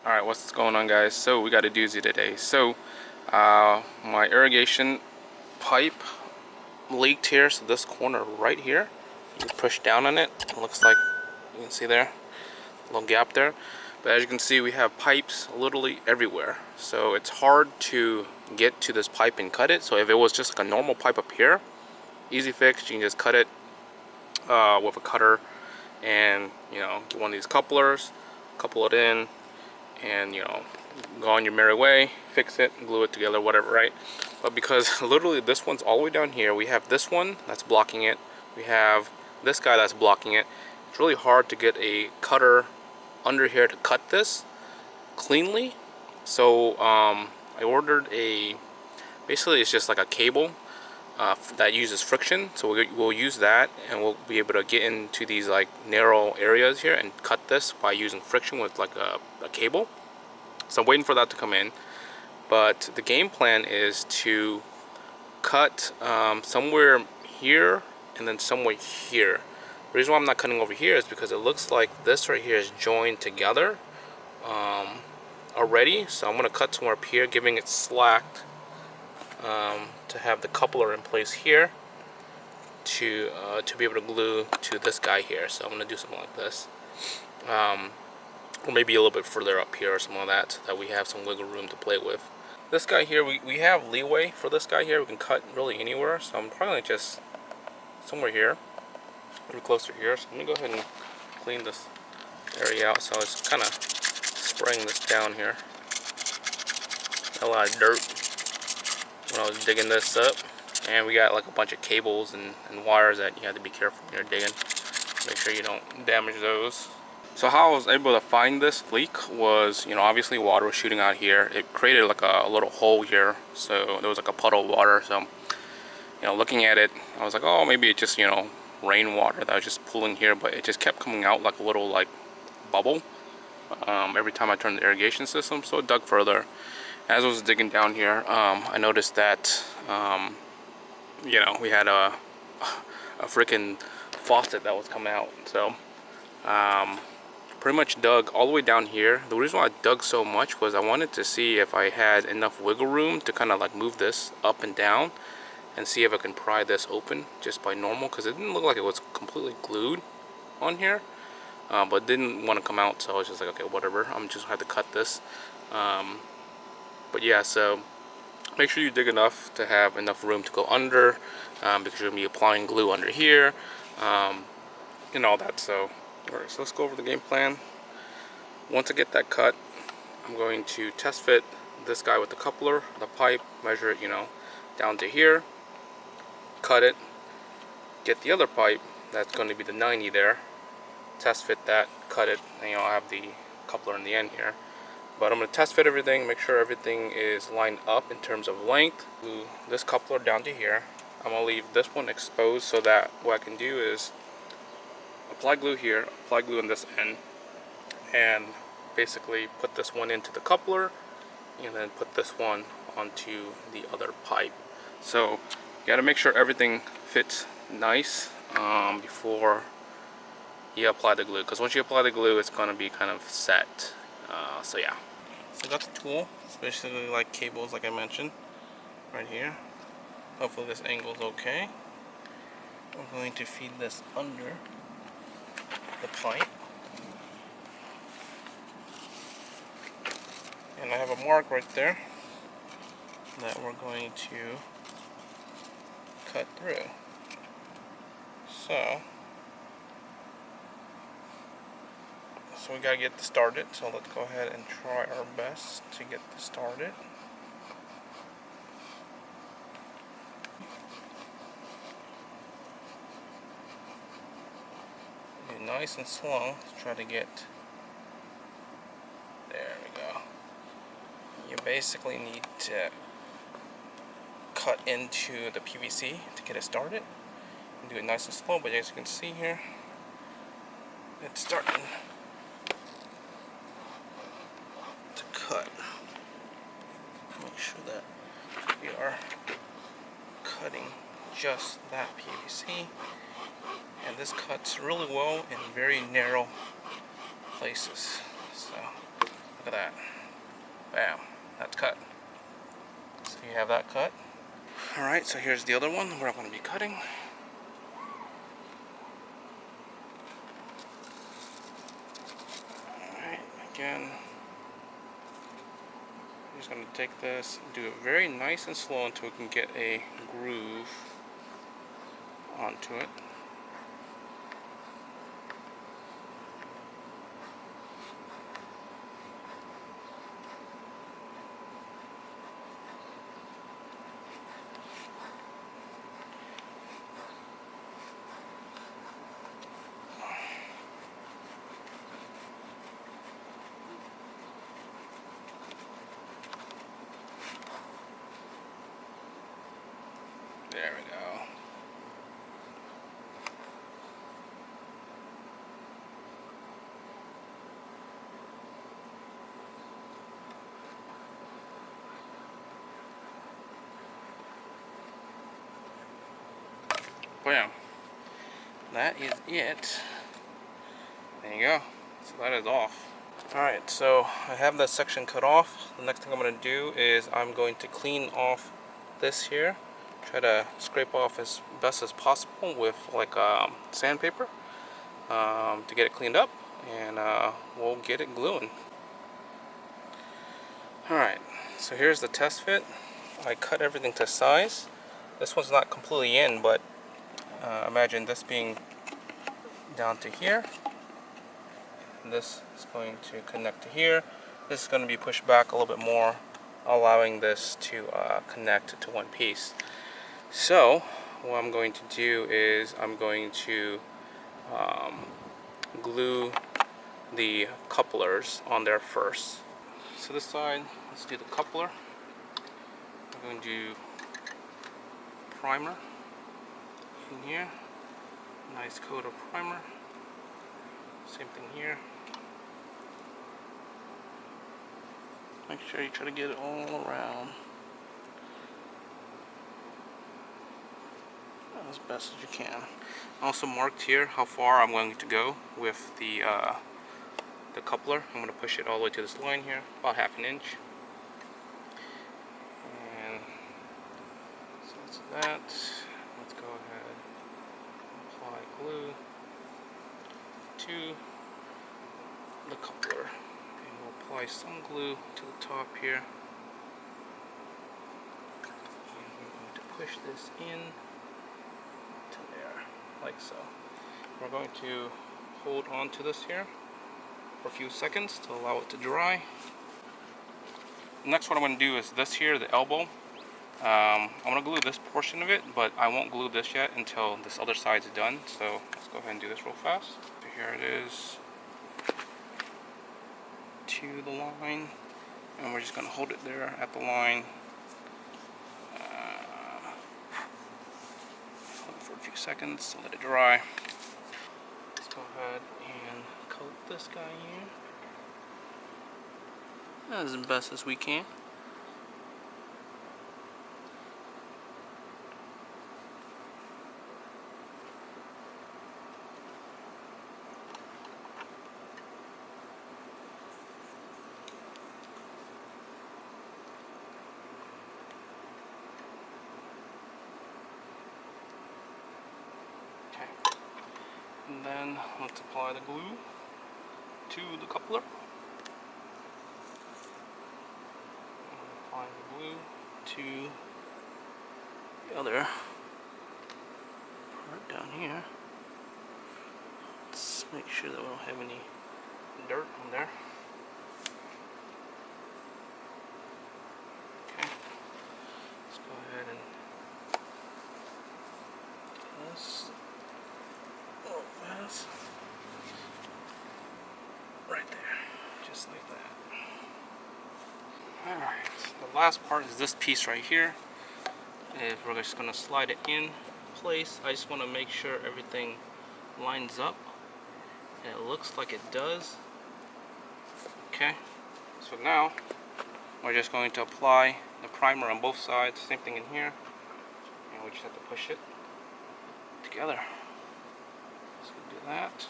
Alright, what's going on, guys? So we got a doozy today. So my irrigation pipe leaked here, so this corner right here, you push down on it, it looks like you can see there a little gap there, but as you can see we have pipes literally everywhere, so it's hard to get to this pipe and cut it. So if it was just like a normal pipe up here, easy fix, you can just cut it with a cutter and get one of these couplers, couple it in, and go on your merry way, fix it, glue it together, whatever, right? But because literally this one's all the way down here, we have this one that's blocking it, we have this guy that's blocking it. It's really hard to get a cutter under here to cut this cleanly. So I ordered basically it's just like a cable that uses friction, so we'll use that, and we'll be able to get into these like narrow areas here and cut this by using friction with like a cable. So I'm waiting for that to come in, but the game plan is to cut somewhere here and then somewhere here. The reason why I'm not cutting over here is because it looks like this right here is joined together already, so I'm going to cut somewhere up here, giving it slacked to have the coupler in place here to be able to glue to this guy here. So I'm going to do something like this, or maybe a little bit further up here or something like that, so that we have some wiggle room to play with. This guy here, we have leeway for this guy here. We can cut really anywhere, so I'm probably just somewhere here, pretty close to here. So let me go ahead and clean this area out. So it's kind of spraying this down here. Got a lot of dirt when I was digging this up, and we got like a bunch of cables and wires that you have to be careful when you're digging. Make sure you don't damage those. So how I was able to find this leak was, obviously water was shooting out here. It created like a little hole here, so there was like a puddle of water. So looking at it, I was like, oh, maybe it just rainwater that was just pooling here, but it just kept coming out like a little like bubble every time I turned the irrigation system. So it dug further. As I was digging down here, I noticed that we had a freaking faucet that was coming out. So pretty much dug all the way down here. The reason why I dug so much was I wanted to see if I had enough wiggle room to kind of like move this up and down and see if I can pry this open just by normal, because it didn't look like it was completely glued on here, but didn't want to come out. So I was just like, okay, whatever, I'm just gonna have to cut this. But yeah, so make sure you dig enough to have enough room to go under, because you're gonna be applying glue under here, and all that. So alright, so let's go over the game plan. Once I get that cut, I'm going to test fit this guy with the coupler, the pipe, measure it, down to here, cut it, get the other pipe, that's going to be the 90 there, test fit that, cut it, and I have the coupler in the end here. But I'm going to test fit everything, make sure everything is lined up in terms of length. Glue this coupler down to here. I'm going to leave this one exposed so that what I can do is apply glue here, apply glue on this end, and basically put this one into the coupler and then put this one onto the other pipe. So you got to make sure everything fits nice before you apply the glue, because once you apply the glue it's going to be kind of set. So yeah, so I got the tool, especially like cables like I mentioned right here. Hopefully this angle is okay. I'm going to feed this under the pipe, and I have a mark right there that we're going to cut through. So we gotta get this started, so let's go ahead and try our best to get this started. Be nice and slow to try to get, there we go. You basically need to cut into the PVC to get it started. And do it nice and slow, but as you can see here, it's starting to cut. Make sure that we are cutting just that PVC, and this cuts really well in very narrow places. So Look at that. Bam. That's cut. So you have that cut. Alright, so here's the other one where I'm going to be cutting. Alright, again. I'm just going to take this, do it very nice and slow until we can get a groove onto it. There we go. Bam. That is it. There you go. So that is off. Alright, so I have that section cut off. The next thing I'm going to do is I'm going to clean off this here. Try to scrape off as best as possible with like sandpaper to get it cleaned up, and we'll get it gluing. Alright, so here's the test fit. I cut everything to size. This one's not completely in, but imagine this being down to here. This is going to connect to here. This is going to be pushed back a little bit more, allowing this to connect to one piece. So what I'm going to do is I'm going to glue the couplers on there first. So this side, let's do the coupler. I'm going to do primer in here. Nice coat of primer. Same thing here. Make sure you try to get it all around as best as you can. I also marked here how far I'm going to go with the coupler. I'm going to push it all the way to this line here, about ½ an inch. And so that's that. Let's go ahead and apply glue to the coupler. And we'll apply some glue to the top here. And we're going to push this in to there, like so. We're going to hold on to this here for a few seconds to allow it to dry. Next, what I'm going to do is this here, the elbow. I'm going to glue this portion of it, but I won't glue this yet until this other side's done. So let's go ahead and do this real fast. So here it is to the line, and we're just going to hold it there at the line. Hold it for a few seconds, let it dry. Let's go ahead and coat this guy here as best as we can. And then let's apply the glue to the coupler. And apply the glue to the other part down here. Let's make sure that we don't have any dirt on there. Okay, let's go ahead and do this. Right there, just like that. Alright, the last part is this piece right here. And we're just going to slide it in place. I just want to make sure everything lines up, and it looks like it does. Okay, so now we're just going to apply the primer on both sides. Same thing in here, and we just have to push it together. So do that.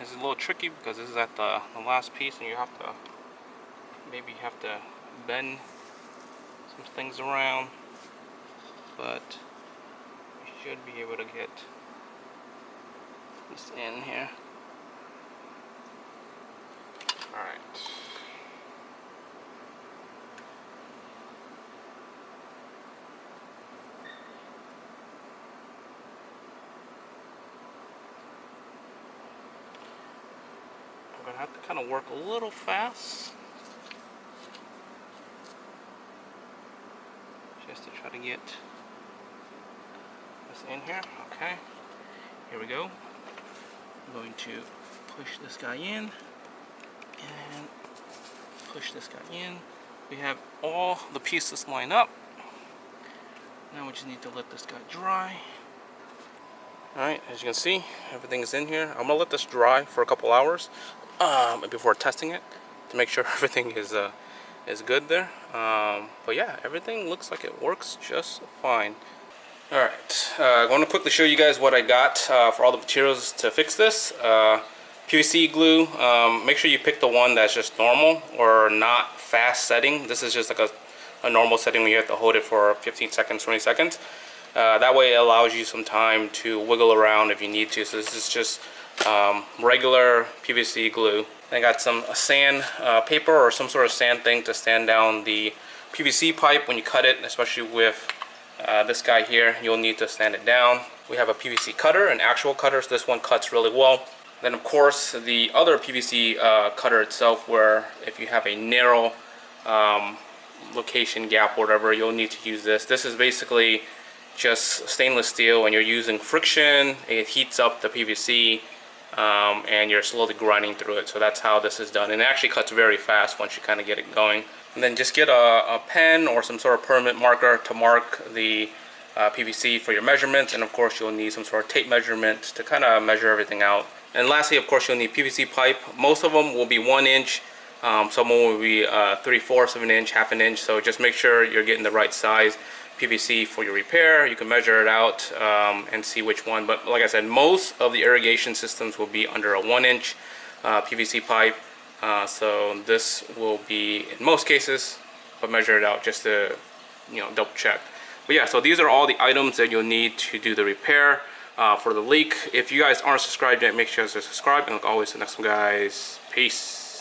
This is a little tricky because this is at the last piece, and you have to maybe have to bend some things around, but you should be able to get this in here. Alright. I'm going to have to kind of work a little fast just to try to get this in here. Okay, here we go. I'm going to push this guy in and push this guy in. We have all the pieces lined up. Now we just need to let this guy dry. Alright, as you can see, everything is in here. I'm going to let this dry for a couple hours before testing it to make sure everything is good there. But yeah, everything looks like it works just fine. Alright, I want to quickly show you guys what I got for all the materials to fix this. PVC glue, make sure you pick the one that's just normal or not fast setting. This is just like a normal setting where you have to hold it for 15 seconds, 20 seconds. That way it allows you some time to wiggle around if you need to. So this is just regular PVC glue. I got some sand paper or some sort of sand thing to sand down the PVC pipe when you cut it, especially with this guy here. You'll need to sand it down. We have a PVC cutter, an actual cutter, so this one cuts really well. Then of course the other PVC cutter itself, where if you have a narrow location gap or whatever, you'll need to use this. This is basically just stainless steel, and you're using friction. It heats up the PVC and you're slowly grinding through it. So that's how this is done, and it actually cuts very fast once you kind of get it going. And then just get a pen or some sort of permanent marker to mark the PVC for your measurements, and of course you'll need some sort of tape measurement to kind of measure everything out. And lastly, of course, you'll need PVC pipe. Most of them will be 1 inch. Some will be 3/4 of an inch, half an inch. So just make sure you're getting the right size PVC for your repair. You can measure it out and see which one. But like I said, most of the irrigation systems will be under a 1 inch PVC pipe. So this will be in most cases, but measure it out just to double check. But yeah, so these are all the items that you'll need to do the repair for the leak. If you guys aren't subscribed yet, make sure to subscribe, and like always, the next one, guys, peace.